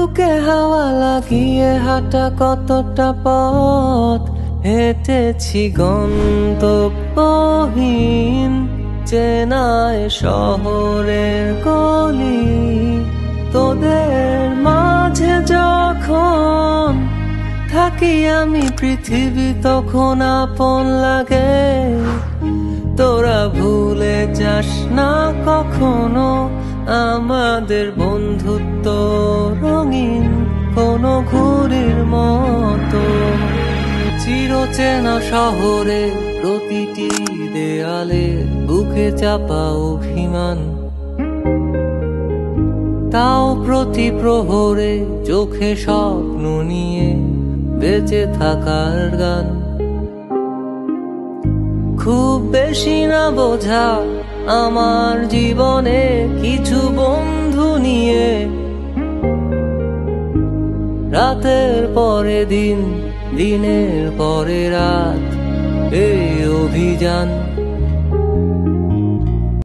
বুকে হাওয়া লাগিয়ে হাঁটা কতটা পথ হেঁটেছি গন্তব্যহীন চেনায় শহরের গলি। তোদের মাঝে যখন থাকি আমি পৃথিবী তখন আপন লাগে। তোরা ভুলে যাস না কখনো আমাদের বন্ধুত্ব রঙিন কোনো ঘুড়ির মতো। চিরচেনা শহরে প্রতিটি দেয়ালে বুকে চাপা অভিমান, তাও প্রতি প্রহরে চোখে স্বপ্ন নিয়ে বেঁচে থাকার গান। খুব বেশি না বোঝা আমার জীবনে কিছু বন্ধু নিয়ে রাতের পরে দিন, দিনের পরে রাত এই অভিযান।